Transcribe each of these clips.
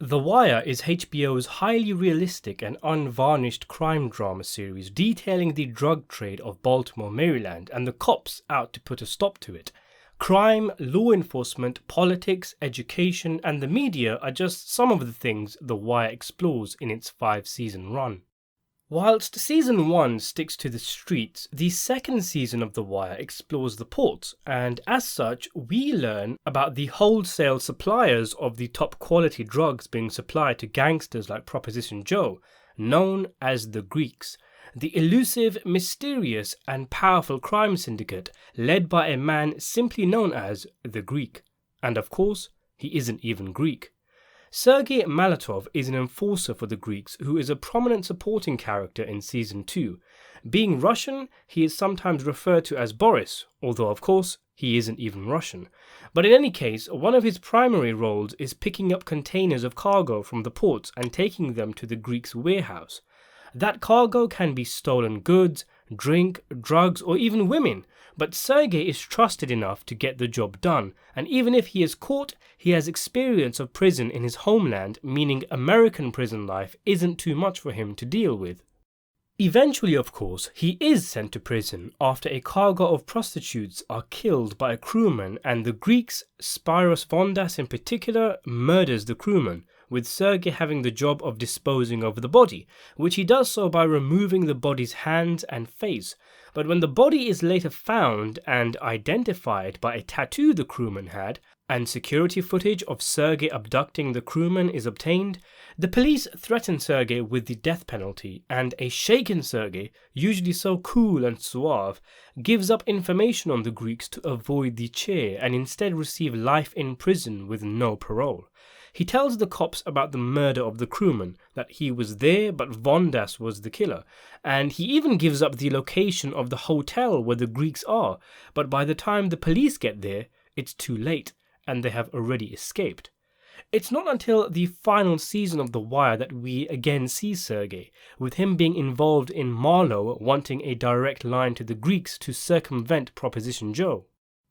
The Wire is HBO's highly realistic and unvarnished crime drama series detailing the drug trade of Baltimore, Maryland, and the cops out to put a stop to it. Crime, law enforcement, politics, education, and the media are just some of the things The Wire explores in its 5-season run. Whilst Season 1 sticks to the streets, the second season of The Wire explores the ports, and as such, we learn about the wholesale suppliers of the top quality drugs being supplied to gangsters like Proposition Joe, known as the Greeks, the elusive, mysterious, and powerful crime syndicate led by a man simply known as the Greek. And of course, he isn't even Greek. Sergei Malatov is an enforcer for the Greeks who is a prominent supporting character in Season 2. Being Russian, he is sometimes referred to as Boris, although of course he isn't even Russian. But in any case, one of his primary roles is picking up containers of cargo from the ports and taking them to the Greeks' warehouse. That cargo can be stolen goods, drink, drugs, or even women, but Sergei is trusted enough to get the job done, and even if he is caught, he has experience of prison in his homeland, meaning American prison life isn't too much for him to deal with. Eventually, of course, he is sent to prison after a cargo of prostitutes are killed by a crewman, and the Greeks, Spyros Vondas in particular, murders the crewman, with Sergei having the job of disposing of the body, which he does so by removing the body's hands and face. But when the body is later found and identified by a tattoo the crewman had, and security footage of Sergei abducting the crewman is obtained, the police threaten Sergei with the death penalty, and a shaken Sergei, usually so cool and suave, gives up information on the Greeks to avoid the chair and instead receive life in prison with no parole. He tells the cops about the murder of the crewman, that he was there but Vondas was the killer, and he even gives up the location of the hotel where the Greeks are, but by the time the police get there, it's too late, and they have already escaped. It's not until the final season of The Wire that we again see Sergei, with him being involved in Marlo wanting a direct line to the Greeks to circumvent Proposition Joe.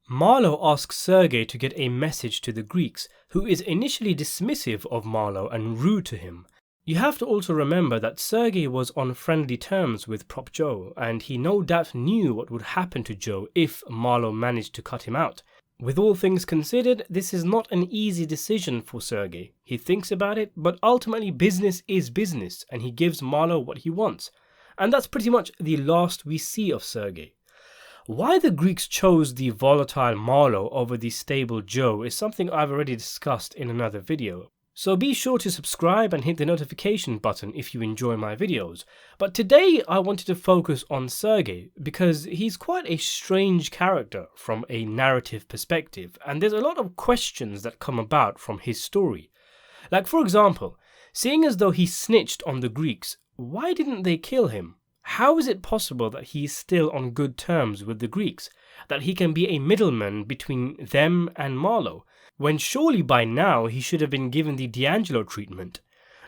Marlo asks Sergei to get a message to the Greeks, who is initially dismissive of Marlo and rude to him. You have to also remember that Sergei was on friendly terms with Prop Joe, and he no doubt knew what would happen to Joe if Marlo managed to cut him out. With all things considered, this is not an easy decision for Sergei. He thinks about it, but ultimately business is business, and he gives Marlo what he wants. And that's pretty much the last we see of Sergei. Why the Greeks chose the volatile Marlo over the stable Joe is something I've already discussed in another video. So be sure to subscribe and hit the notification button if you enjoy my videos. But today I wanted to focus on Sergei because he's quite a strange character from a narrative perspective, and there's a lot of questions that come about from his story. Like for example, seeing as though he snitched on the Greeks, why didn't they kill him? How is it possible that he is still on good terms with the Greeks, that he can be a middleman between them and Marlo, when surely by now he should have been given the D'Angelo treatment?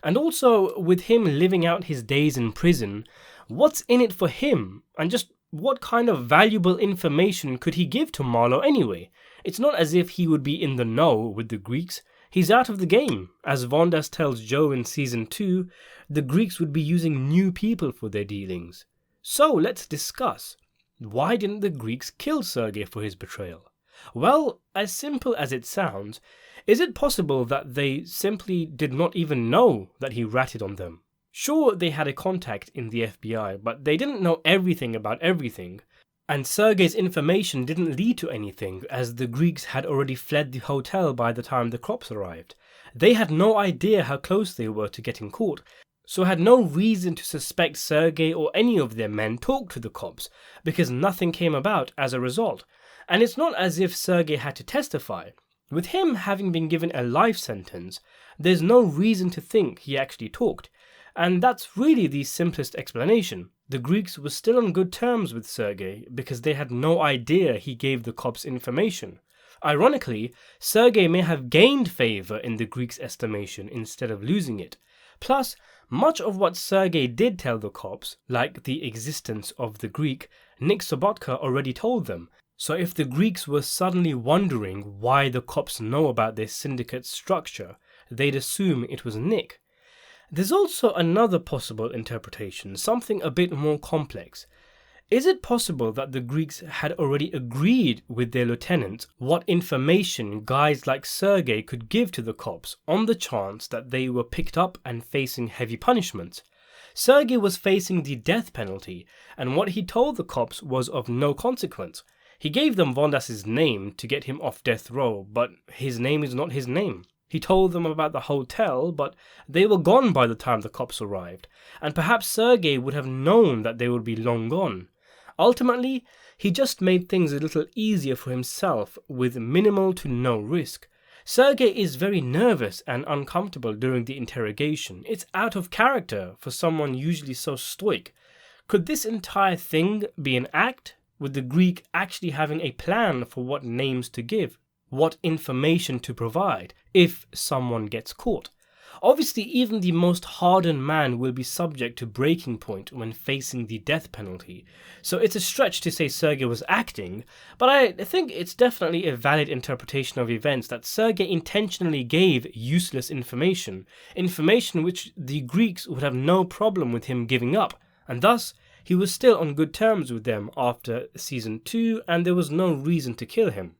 And also, with him living out his days in prison, what's in it for him? And just what kind of valuable information could he give to Marlo anyway? It's not as if he would be in the know with the Greeks. He's out of the game. As Vondas tells Joe in Season 2, the Greeks would be using new people for their dealings. So let's discuss. Why didn't the Greeks kill Sergei for his betrayal? Well, as simple as it sounds, is it possible that they simply did not even know that he ratted on them? Sure, they had a contact in the FBI, but they didn't know everything about everything. And Sergei's information didn't lead to anything, as the Greeks had already fled the hotel by the time the cops arrived. They had no idea how close they were to getting caught, so had no reason to suspect Sergei or any of their men talked to the cops, because nothing came about as a result. And it's not as if Sergei had to testify. With him having been given a life sentence, there's no reason to think he actually talked. And that's really the simplest explanation. The Greeks were still on good terms with Sergei because they had no idea he gave the cops information. Ironically, Sergei may have gained favor in the Greeks' estimation instead of losing it. Plus, much of what Sergei did tell the cops, like the existence of the Greek, Nick Sobotka already told them. So if the Greeks were suddenly wondering why the cops know about their syndicate structure, they'd assume it was Nick. There's also another possible interpretation, something a bit more complex. Is it possible that the Greeks had already agreed with their lieutenant what information guys like Sergei could give to the cops on the chance that they were picked up and facing heavy punishment? Sergei was facing the death penalty, and what he told the cops was of no consequence. He gave them Vondas' name to get him off death row, but his name is not his name. He told them about the hotel, but they were gone by the time the cops arrived, and perhaps Sergei would have known that they would be long gone. Ultimately, he just made things a little easier for himself with minimal to no risk. Sergei is very nervous and uncomfortable during the interrogation. It's out of character for someone usually so stoic. Could this entire thing be an act, with the Greek actually having a plan for what names to give, what information to provide, if someone gets caught? Obviously, even the most hardened man will be subject to breaking point when facing the death penalty, so it's a stretch to say Sergei was acting, but I think it's definitely a valid interpretation of events that Sergei intentionally gave useless information which the Greeks would have no problem with him giving up, and thus he was still on good terms with them after season 2 and there was no reason to kill him.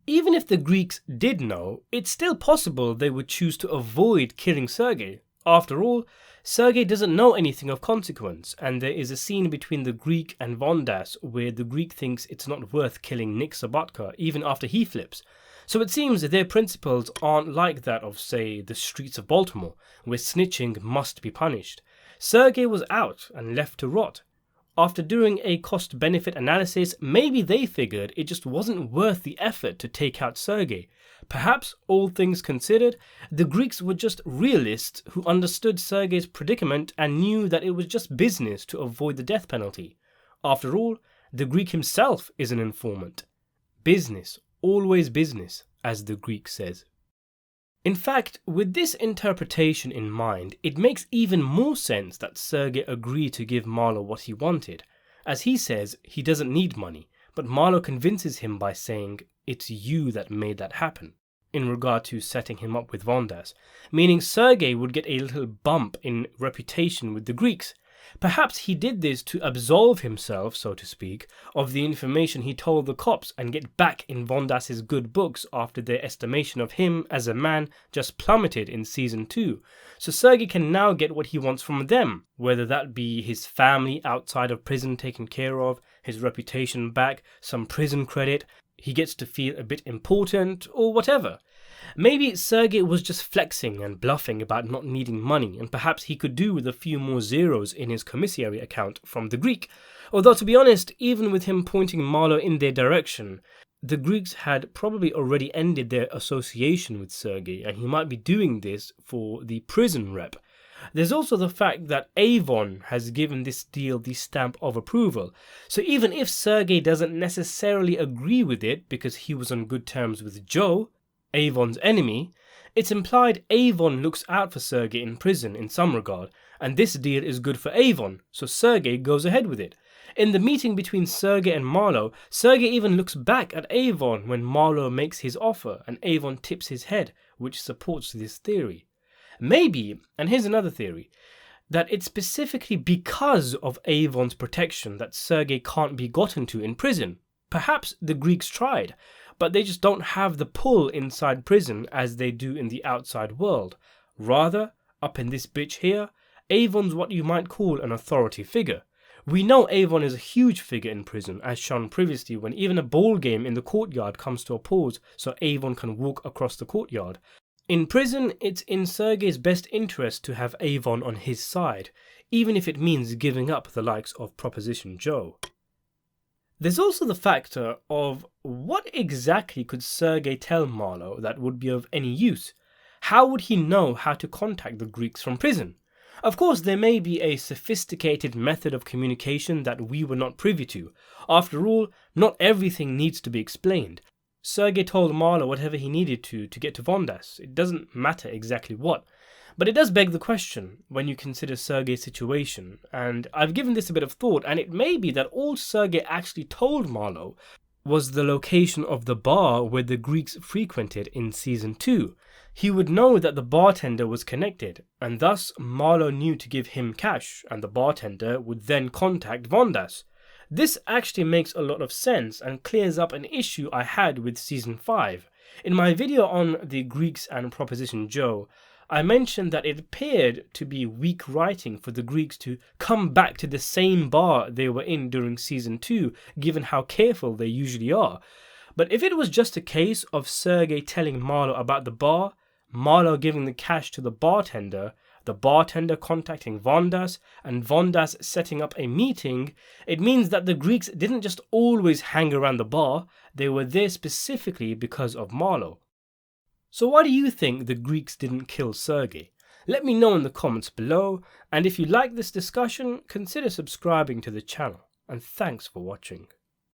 Even if the Greeks did know, it's still possible they would choose to avoid killing Sergei. After all, Sergei doesn't know anything of consequence, and there is a scene between the Greek and Vondas where the Greek thinks it's not worth killing Nick Sabatka even after he flips. So it seems their principles aren't like that of, say, the streets of Baltimore, where snitching must be punished. Sergei was out and left to rot. After doing a cost-benefit analysis, maybe they figured it just wasn't worth the effort to take out Sergei. Perhaps, all things considered, the Greeks were just realists who understood Sergei's predicament and knew that it was just business to avoid the death penalty. After all, the Greek himself is an informant. Business, always business, as the Greek says. In fact, with this interpretation in mind, it makes even more sense that Sergei agreed to give Marlo what he wanted. As he says, he doesn't need money, but Marlo convinces him by saying, "It's you that made that happen," in regard to setting him up with Vondas, meaning Sergei would get a little bump in reputation with the Greeks. Perhaps he did this to absolve himself, so to speak, of the information he told the cops and get back in Vondas' good books after their estimation of him as a man just plummeted in season 2. So Sergei can now get what he wants from them, whether that be his family outside of prison taken care of, his reputation back, some prison credit, he gets to feel a bit important, or whatever. Maybe Sergei was just flexing and bluffing about not needing money, and perhaps he could do with a few more zeros in his commissary account from the Greek. Although, to be honest, even with him pointing Marlo in their direction, the Greeks had probably already ended their association with Sergei, and he might be doing this for the prison rep. There's also the fact that Avon has given this deal the stamp of approval, so even if Sergei doesn't necessarily agree with it because he was on good terms with Joe, Avon's enemy, it's implied Avon looks out for Sergei in prison in some regard, and this deal is good for Avon, so Sergei goes ahead with it. In the meeting between Sergei and Marlo, Sergei even looks back at Avon when Marlo makes his offer, and Avon tips his head, which supports this theory. Maybe, and here's another theory, that it's specifically because of Avon's protection that Sergei can't be gotten to in prison. Perhaps the Greeks tried, but they just don't have the pull inside prison as they do in the outside world. Rather, up in this bitch here, Avon's what you might call an authority figure. We know Avon is a huge figure in prison, as shown previously when even a ball game in the courtyard comes to a pause so Avon can walk across the courtyard. In prison, it's in Sergei's best interest to have Avon on his side, even if it means giving up the likes of Proposition Joe. There's also the factor of what exactly could Sergei tell Marlo that would be of any use? How would he know how to contact the Greeks from prison? Of course, there may be a sophisticated method of communication that we were not privy to. After all, not everything needs to be explained. Sergei told Marlo whatever he needed to get to Vondas. It doesn't matter exactly what. But it does beg the question when you consider Sergei's situation, and I've given this a bit of thought, and it may be that all Sergei actually told Marlo was the location of the bar where the Greeks frequented in season 2. he would know that the bartender was connected, and thus Marlo knew to give him cash, and the bartender would then contact Vondas. This actually makes a lot of sense and clears up an issue I had with Season 5. In my video on the Greeks and Proposition Joe, I mentioned that it appeared to be weak writing for the Greeks to come back to the same bar they were in during Season 2, given how careful they usually are. But if it was just a case of Sergei telling Marlo about the bar, Marlo giving the cash to the bartender contacting Vondas, and Vondas setting up a meeting, it means that the Greeks didn't just always hang around the bar, they were there specifically because of Marlo. So why do you think the Greeks didn't kill Sergei? Let me know in the comments below, and if you like this discussion, consider subscribing to the channel, and thanks for watching.